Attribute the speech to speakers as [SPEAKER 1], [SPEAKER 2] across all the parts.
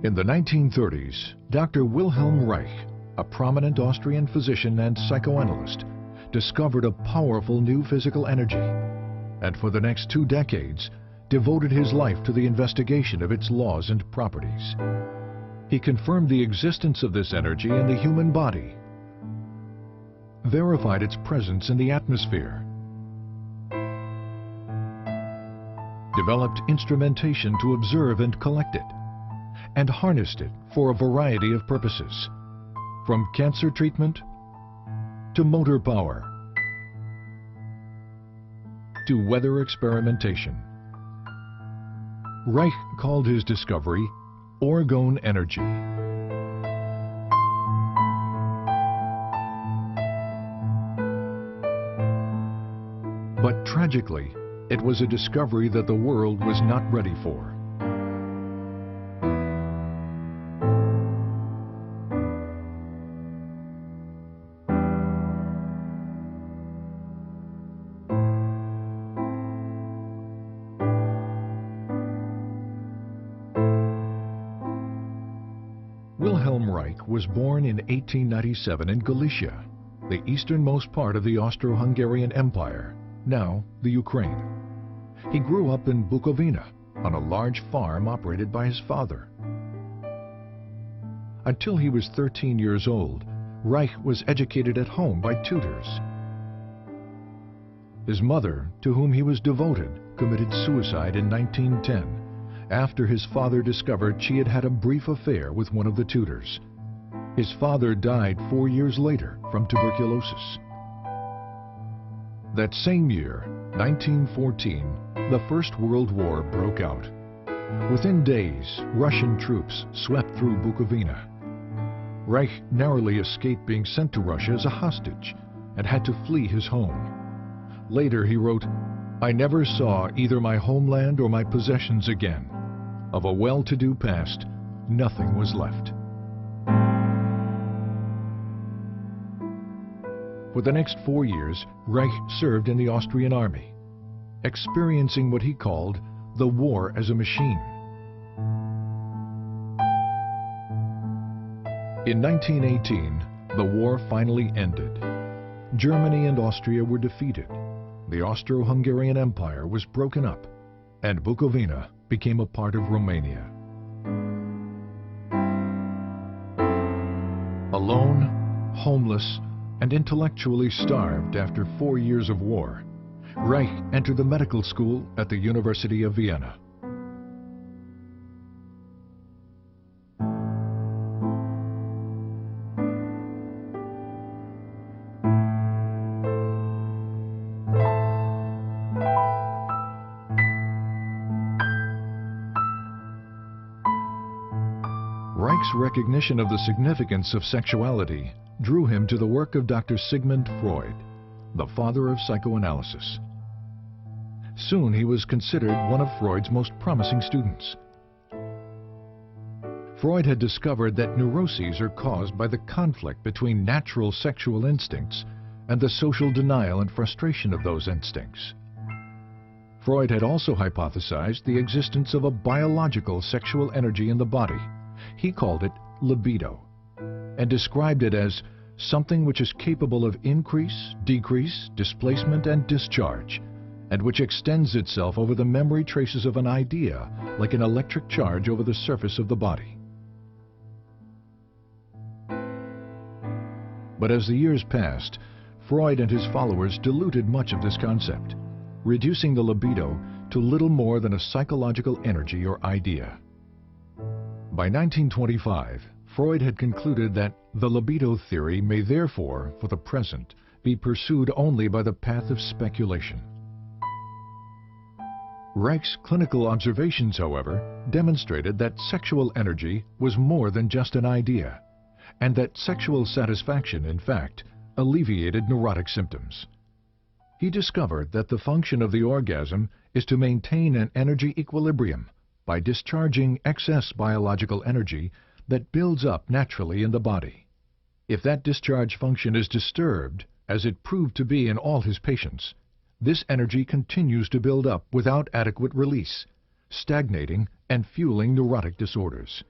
[SPEAKER 1] In the 1930s, Dr. Wilhelm Riech, a prominent Austrian physician and psychoanalyst, discovered a powerful new physical energy, and for the next 2 decades, devoted his life to the investigation of its laws and properties. He confirmed the existence of this energy in the human body, verified its presence in the atmosphere, developed instrumentation to observe and collect it, and harnessed it for a variety of purposes, from cancer treatment to motor power to weather experimentation. Reich called his discovery Orgone energy. But tragically, it was a discovery that the world was not ready for. Wilhelm Reich was born in 1897 in Galicia, the easternmost part of the Austro-Hungarian Empire, now the Ukraine. He grew up in Bukovina on a large farm operated by his father. Until he was 13 years old, Reich was educated at home by tutors. His mother, to whom he was devoted, committed suicide in 1910 after his father discovered she had had a brief affair with one of the tutors. His father died 4 years later from tuberculosis. That same year, 1914, the First World War broke out. Within days, Russian troops swept through Bukovina. Reich narrowly escaped being sent to Russia as a hostage and had to flee his home. Later he wrote, "I never saw either my homeland or my possessions again. Of a well-to-do past, nothing was left." For the next 4 years, Reich served in the Austrian army, experiencing what he called the war as a machine. In 1918, the war finally ended. Germany and Austria were defeated. The Austro-Hungarian Empire was broken up, and Bukovina became a part of Romania. Alone, homeless, and intellectually starved after 4 years of war, Reich entered the medical school at the University of Vienna. Reich's recognition of the significance of sexuality drew him to the work of Dr. Sigmund Freud, the father of psychoanalysis. Soon he was considered one of Freud's most promising students. Freud had discovered that neuroses are caused by the conflict between natural sexual instincts and the social denial and frustration of those instincts. Freud had also hypothesized the existence of a biological sexual energy in the body. He called it libido, and described it as something which is capable of increase, decrease, displacement, and discharge, and which extends itself over the memory traces of an idea like an electric charge over the surface of the body. But as the years passed, Freud and his followers diluted much of this concept, reducing the libido to little more than a psychological energy or idea. By 1925, Freud had concluded that the libido theory may therefore, for the present, be pursued only by the path of speculation. Reich's clinical observations, however, demonstrated that sexual energy was more than just an idea, and that sexual satisfaction, in fact, alleviated neurotic symptoms. He discovered that the function of the orgasm is to maintain an energy equilibrium by discharging excess biological energy that builds up naturally in the body. If that discharge function is disturbed, as it proved to be in all his patients, this energy continues to build up without adequate release, stagnating and fueling neurotic disorders.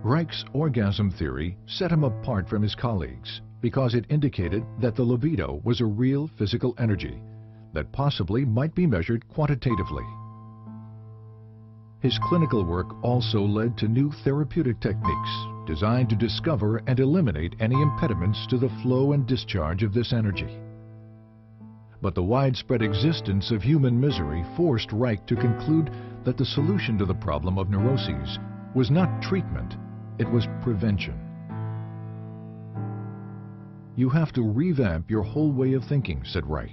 [SPEAKER 1] Reich's orgasm theory set him apart from his colleagues because it indicated that the libido was a real physical energy that possibly might be measured quantitatively. His clinical work also led to new therapeutic techniques designed to discover and eliminate any impediments to the flow and discharge of this energy. But the widespread existence of human misery forced Reich to conclude that the solution to the problem of neuroses was not treatment, it was prevention. You have to revamp your whole way of thinking, said Reich,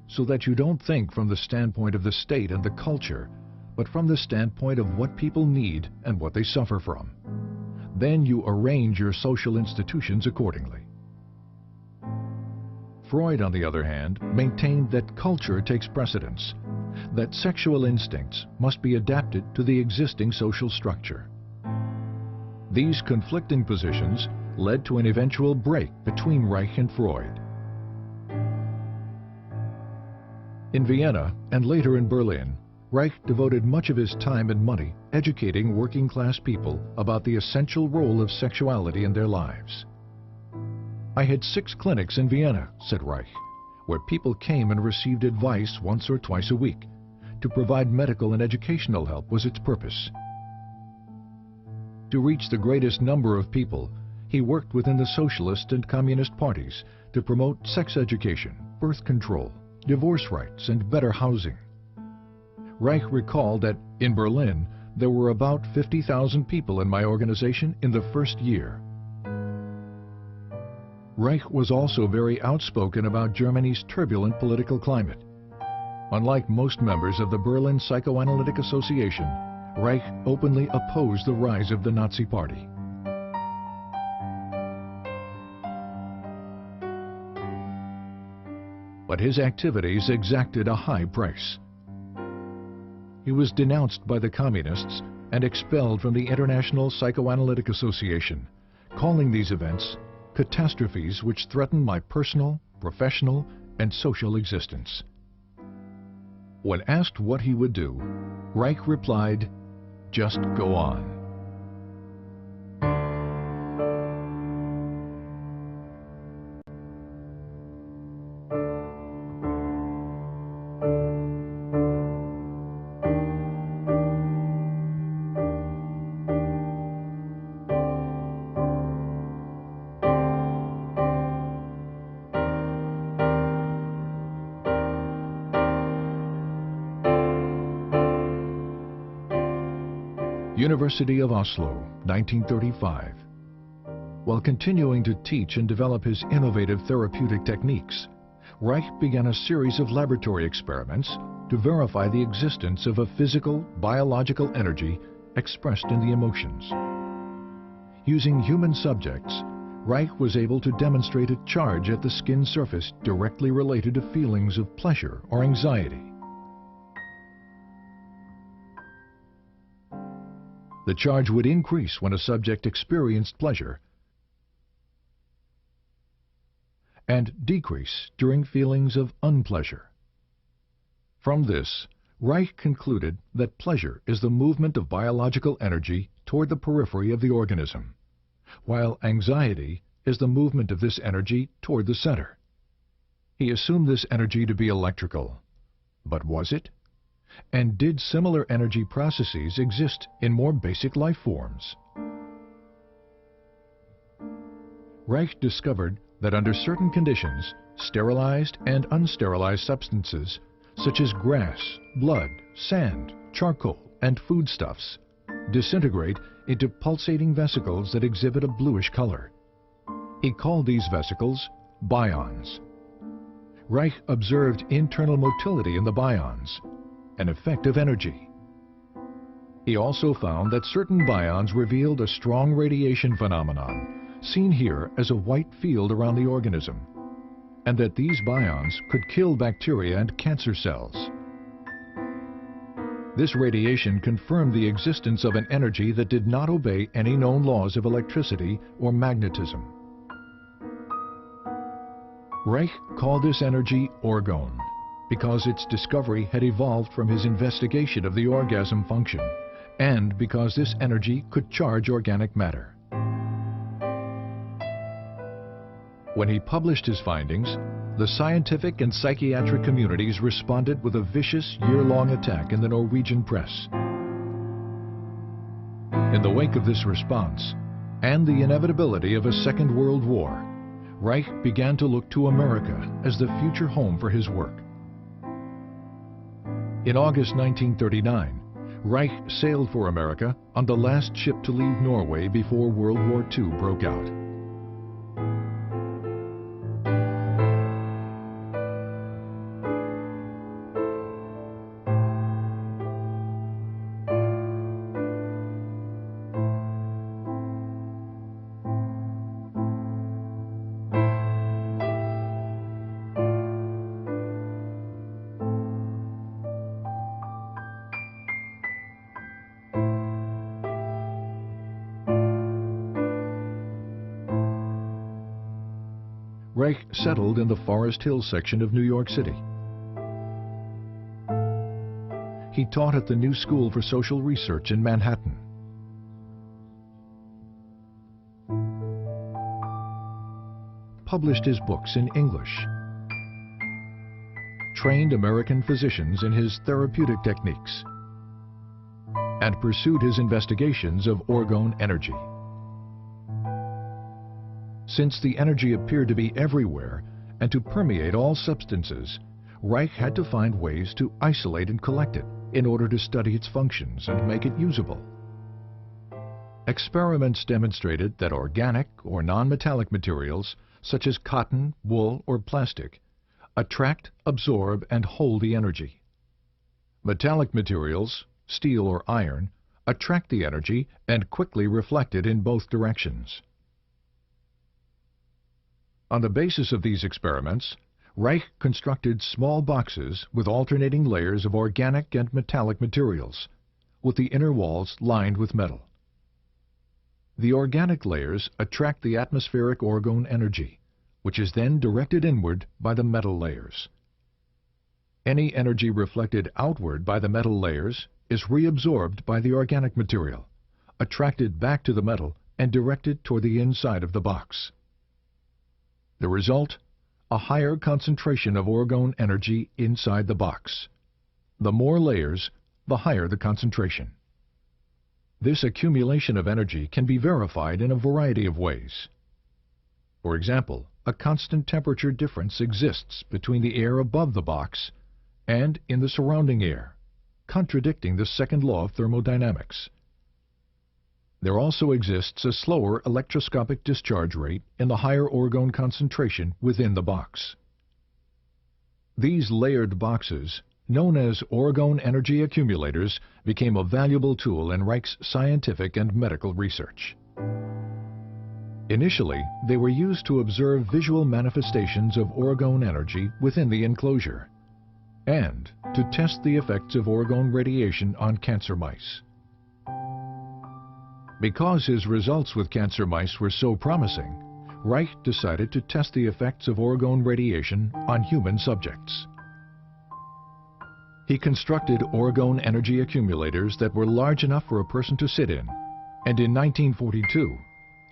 [SPEAKER 1] so that you don't think from the standpoint of the state and the culture, but from the standpoint of what people need and what they suffer from. Then you arrange your social institutions accordingly. Freud, on the other hand, maintained that culture takes precedence, that sexual instincts must be adapted to the existing social structure. These conflicting positions led to an eventual break between Reich and Freud. In Vienna and later in Berlin, Reich devoted much of his time and money educating working-class people about the essential role of sexuality in their lives. I had 6 clinics in Vienna, said Reich, where people came and received advice once or twice a week. To provide medical and educational help was its purpose. To reach the greatest number of people, he worked within the socialist and communist parties to promote sex education, birth control, divorce rights, and better housing. Reich recalled that in Berlin, there were about 50,000 people in my organization in the first year. Reich was also very outspoken about Germany's turbulent political climate. Unlike most members of the Berlin Psychoanalytic Association, Reich openly opposed the rise of the Nazi Party. But his activities exacted a high price. He was denounced by the communists and expelled from the International Psychoanalytic Association, calling these events catastrophes which threaten my personal, professional, and social existence. When asked what he would do, Reich replied, "Just go on." University of Oslo, 1935. While continuing to teach and develop his innovative therapeutic techniques, Reich began a series of laboratory experiments to verify the existence of a physical, biological energy expressed in the emotions. Using human subjects, Reich was able to demonstrate a charge at the skin surface directly related to feelings of pleasure or anxiety. The charge would increase when a subject experienced pleasure and decrease during feelings of unpleasure. From this, Reich concluded that pleasure is the movement of biological energy toward the periphery of the organism, while anxiety is the movement of this energy toward the center. He assumed this energy to be electrical. But was it? And did similar energy processes exist in more basic life forms? Reich discovered that under certain conditions, sterilized and unsterilized substances such as grass, blood, sand, charcoal, and foodstuffs disintegrate into pulsating vesicles that exhibit a bluish color. He called these vesicles bions. Reich observed internal motility in the bions, an effect of energy. He also found that certain bions revealed a strong radiation phenomenon, seen here as a white field around the organism, and that these bions could kill bacteria and cancer cells. This radiation confirmed the existence of an energy that did not obey any known laws of electricity or magnetism. Reich called this energy Orgone, because its discovery had evolved from his investigation of the orgasm function and because this energy could charge organic matter. When he published his findings, the scientific and psychiatric communities responded with a vicious year-long attack in the Norwegian press. In the wake of this response, and the inevitability of a Second World War, Riech began to look to America as the future home for his work. In August 1939, Riech sailed for America on the last ship to leave Norway before World War II broke out. Riech settled in the Forest Hill section of New York City. He taught at the New School for Social Research in Manhattan. Published his books in English. Trained American physicians in his therapeutic techniques. And pursued his investigations of orgone energy. Since the energy appeared to be everywhere and to permeate all substances, Riech had to find ways to isolate and collect it in order to study its functions and make it usable. Experiments demonstrated that organic or non-metallic materials, such as cotton, wool, or plastic, attract, absorb, and hold the energy. Metallic materials, steel or iron, attract the energy and quickly reflect it in both directions. On the basis of these experiments, Riech constructed small boxes with alternating layers of organic and metallic materials, with the inner walls lined with metal. The organic layers attract the atmospheric orgone energy, which is then directed inward by the metal layers. Any energy reflected outward by the metal layers is reabsorbed by the organic material, attracted back to the metal and directed toward the inside of the box. The result? A higher concentration of orgone energy inside the box. The more layers, the higher the concentration. This accumulation of energy can be verified in a variety of ways. For example, a constant temperature difference exists between the air above the box and in the surrounding air, contradicting the second law of thermodynamics. There also exists a slower electroscopic discharge rate in the higher orgone concentration within the box. These layered boxes, known as orgone energy accumulators, became a valuable tool in Reich's scientific and medical research. Initially, they were used to observe visual manifestations of orgone energy within the enclosure and to test the effects of orgone radiation on cancer mice. Because his results with cancer mice were so promising, Riech decided to test the effects of orgone radiation on human subjects. He constructed orgone energy accumulators that were large enough for a person to sit in, and in 1942,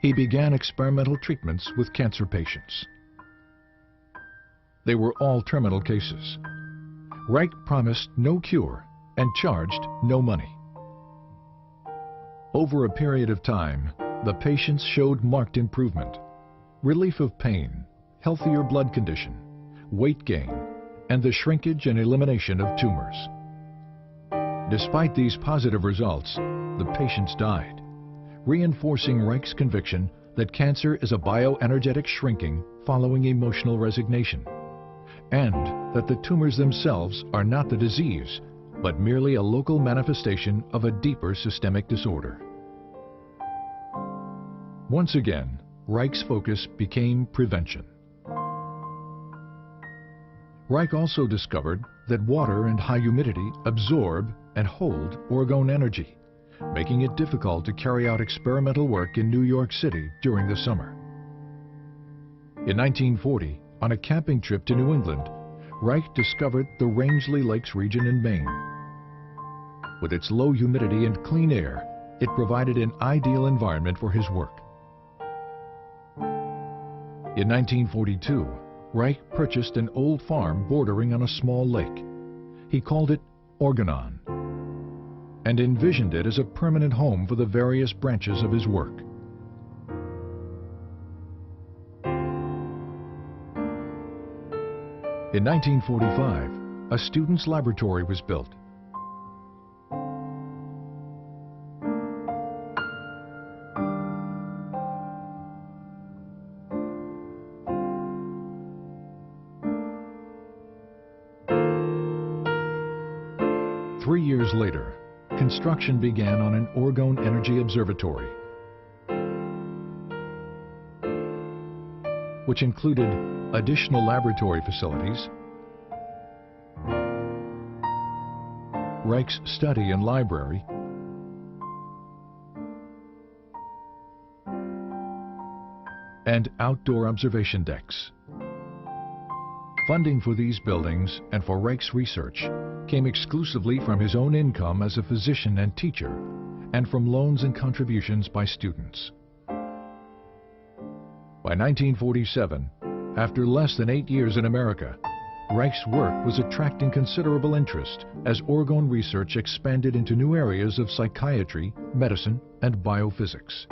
[SPEAKER 1] he began experimental treatments with cancer patients. They were all terminal cases. Riech promised no cure and charged no money. Over a period of time, the patients showed marked improvement, relief of pain, healthier blood condition, weight gain, and the shrinkage and elimination of tumors. Despite these positive results, the patients died, reinforcing Reich's conviction that cancer is a bioenergetic shrinking following emotional resignation, and that the tumors themselves are not the disease, but merely a local manifestation of a deeper systemic disorder. Once again, Reich's focus became prevention. Riech also discovered that water and high humidity absorb and hold orgone energy, making it difficult to carry out experimental work in New York City during the summer. In 1940, on a camping trip to New England, Riech discovered the Rangeley Lakes region in Maine. With its low humidity and clean air, it provided an ideal environment for his work. In 1942, Riech purchased an old farm bordering on a small lake. He called it Orgone and envisioned it as a permanent home for the various branches of his work. In 1945, a student's laboratory was built. Three years later, construction began on an Orgone Energy Observatory, which included additional laboratory facilities, Reich's study and library, and outdoor observation decks. Funding for these buildings and for Reich's research came exclusively from his own income as a physician and teacher, and from loans and contributions by students. By 1947, after less than 8 years in America, Reich's work was attracting considerable interest as Orgone research expanded into new areas of psychiatry, medicine, and biophysics.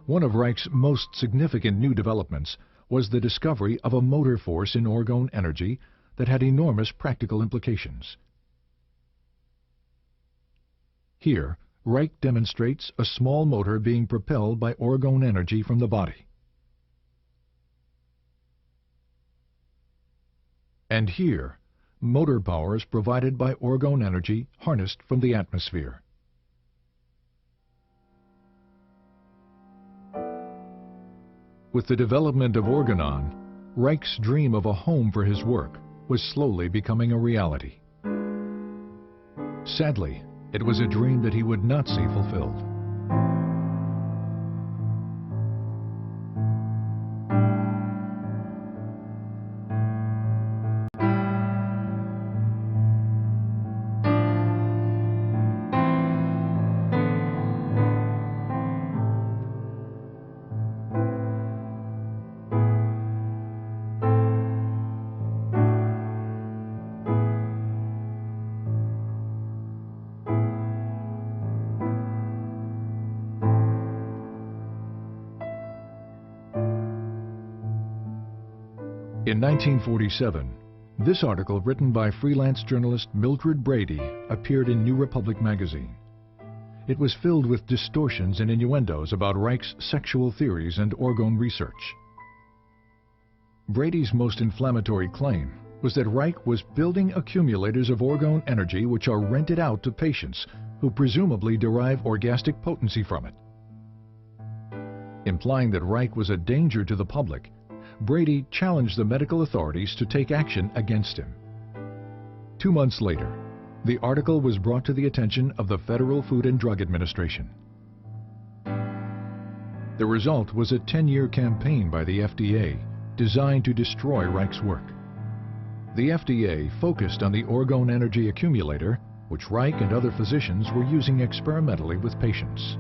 [SPEAKER 1] One of Reich's most significant new developments was the discovery of a motor force in Orgone energy that had enormous practical implications. Here, Riech demonstrates a small motor being propelled by Orgone energy from the body. And here, motor power is provided by Orgone energy harnessed from the atmosphere. With the development of Orgone, Reich's dream of a home for his work was slowly becoming a reality. Sadly, it was a dream that he would not see fulfilled. In 1947, this article written by freelance journalist Mildred Brady appeared in New Republic magazine. It was filled with distortions and innuendos about Reich's sexual theories and Orgone research. Brady's most inflammatory claim was that Reich was building accumulators of Orgone energy which are rented out to patients who presumably derive orgastic potency from it. Implying that Reich was a danger to the public, Brady challenged the medical authorities to take action against him. 2 months later, the article was brought to the attention of the Federal Food and Drug Administration. The result was a 10-year campaign by the FDA designed to destroy Reich's work. The FDA focused on the Orgone energy accumulator, which Reich and other physicians were using experimentally with patients.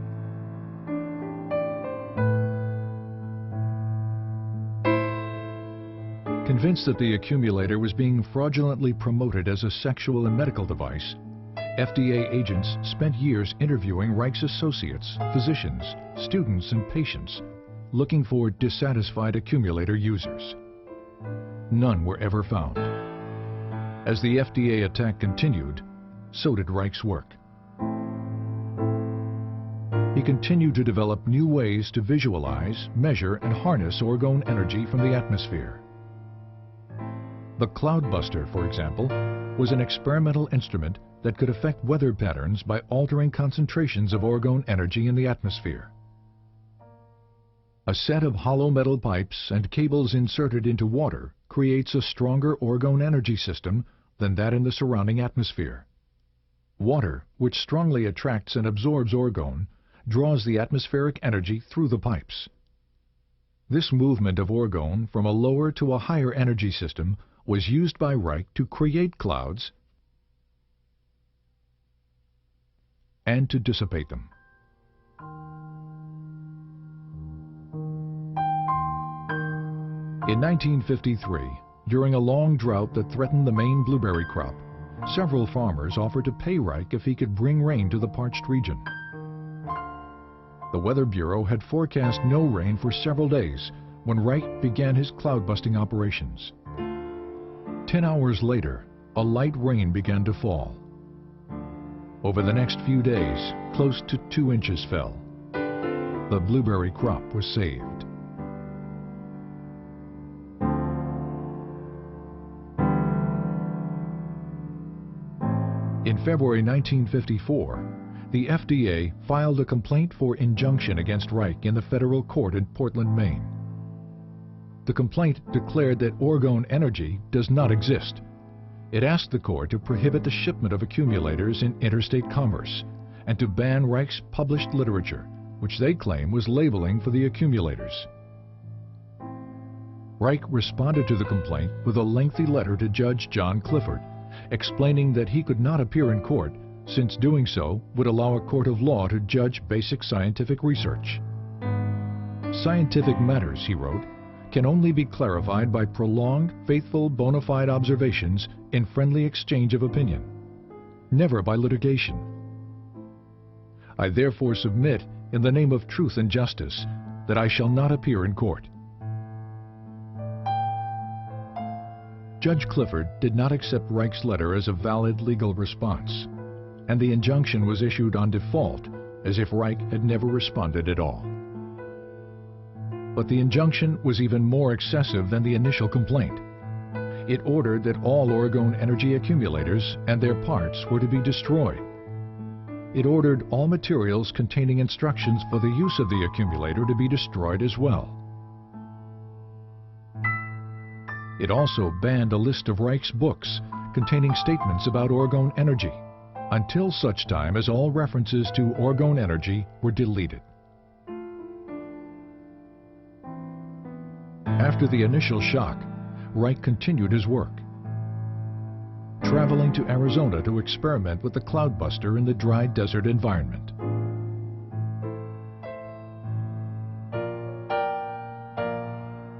[SPEAKER 1] Convinced that the accumulator was being fraudulently promoted as a sexual and medical device, FDA agents spent years interviewing Reich's associates, physicians, students, and patients, looking for dissatisfied accumulator users. None were ever found. As the FDA attack continued, so did Reich's work. He continued to develop new ways to visualize, measure, and harness Orgone energy from the atmosphere. The Cloudbuster, for example, was an experimental instrument that could affect weather patterns by altering concentrations of Orgone energy in the atmosphere. A set of hollow metal pipes and cables inserted into water creates a stronger Orgone energy system than that in the surrounding atmosphere. Water, which strongly attracts and absorbs Orgone, draws the atmospheric energy through the pipes. This movement of Orgone from a lower to a higher energy system was used by Reich to create clouds and to dissipate them. In 1953, during a long drought that threatened the Maine blueberry crop, several farmers offered to pay Riech if he could bring rain to the parched region. The Weather Bureau had forecast no rain for several days when Riech began his cloud-busting operations. 10 hours later, a light rain began to fall. Over the next few days, close to 2 inches fell. The blueberry crop was saved. In February 1954, the FDA filed a complaint for injunction against Riech in the federal court in Portland, Maine. The complaint declared that Orgone energy does not exist. It asked the court to prohibit the shipment of accumulators in interstate commerce and to ban Reich's published literature, which they claim was labeling for the accumulators. Riech responded to the complaint with a lengthy letter to Judge John Clifford, explaining that he could not appear in court since doing so would allow a court of law to judge basic scientific research. Scientific matters, he wrote, can only be clarified by prolonged, faithful, bona fide observations in friendly exchange of opinion, never by litigation. I therefore submit, in the name of truth and justice, that I shall not appear in court. Judge Clifford did not accept Reich's letter as a valid legal response, and the injunction was issued on default, as if Riech had never responded at all. But the injunction was even more excessive than the initial complaint. It ordered that all Orgone energy accumulators and their parts were to be destroyed. It ordered all materials containing instructions for the use of the accumulator to be destroyed as well. It also banned a list of Reich's books containing statements about Orgone energy, until such time as all references to Orgone energy were deleted. After the initial shock, Riech continued his work, traveling to Arizona to experiment with the cloudbuster in the dry desert environment.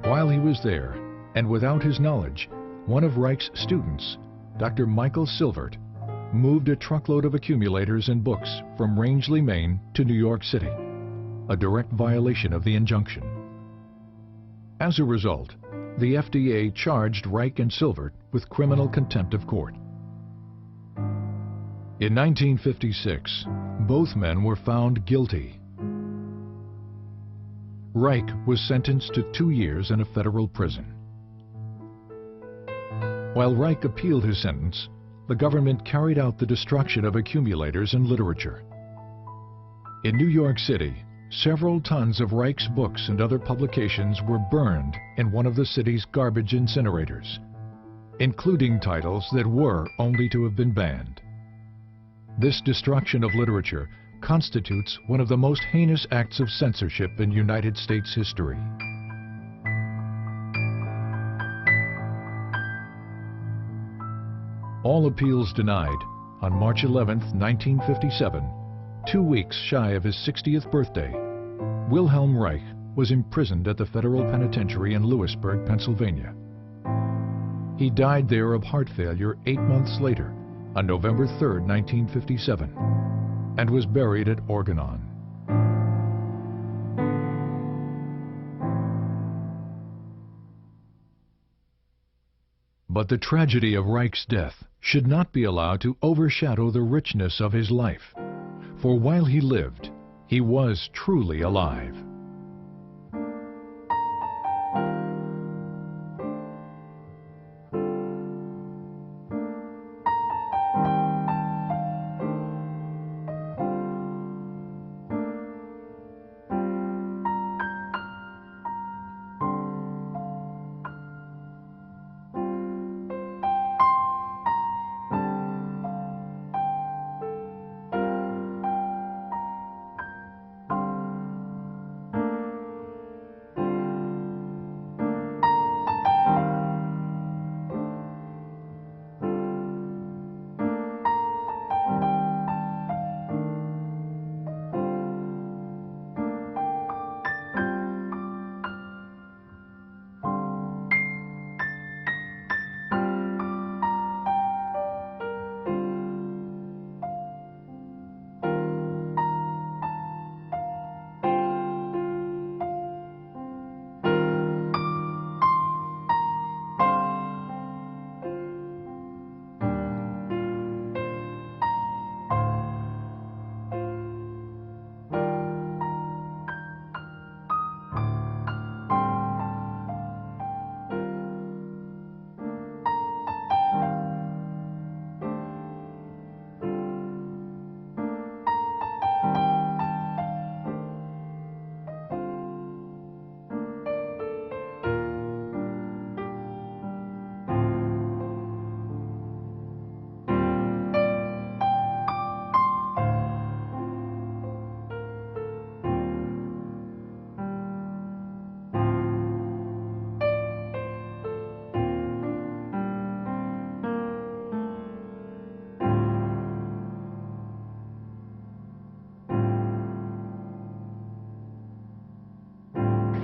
[SPEAKER 1] While he was there, and without his knowledge, one of Reich's students, Dr. Michael Silvert, moved a truckload of accumulators and books from Rangeley, Maine to New York City, a direct violation of the injunction. As a result, the FDA charged Riech and Silvert with criminal contempt of court. In 1956, both men were found guilty. Riech was sentenced to 2 years in a federal prison. While Riech appealed his sentence, the government carried out the destruction of accumulators and literature. In New York City, several tons of Reich's books and other publications were burned in one of the city's garbage incinerators, including titles that were only to have been banned. This destruction of literature constitutes one of the most heinous acts of censorship in United States history. All appeals denied, on March 11, 1957, 2 weeks shy of his 60th birthday, Wilhelm Riech was imprisoned at the federal penitentiary in Lewisburg, Pennsylvania. He died there of heart failure 8 months later, on November 3, 1957, and was buried at Orgone. But the tragedy of Reich's death should not be allowed to overshadow the richness of his life, for while he lived, he was truly alive.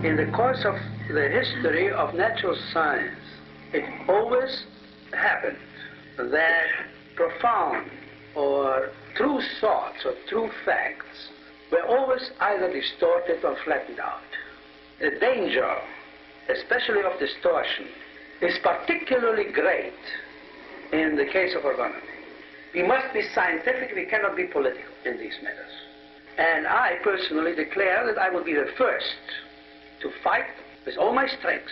[SPEAKER 2] In the course of the history of natural science, it always happened that profound or true thoughts or true facts were always either distorted or flattened out. The danger, especially of distortion, is particularly great in the case of orgone. We must be scientific, we cannot be political in these matters. And I personally declare that I will be the first to fight with all my strength,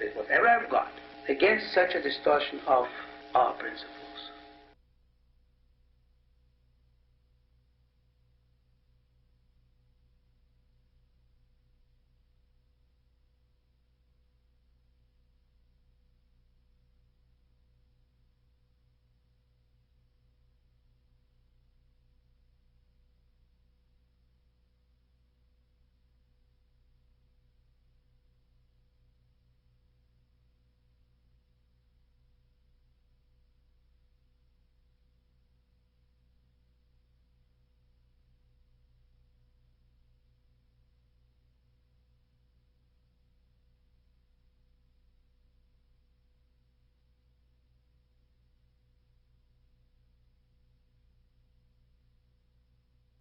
[SPEAKER 2] with whatever I've got, against such a distortion of our principles.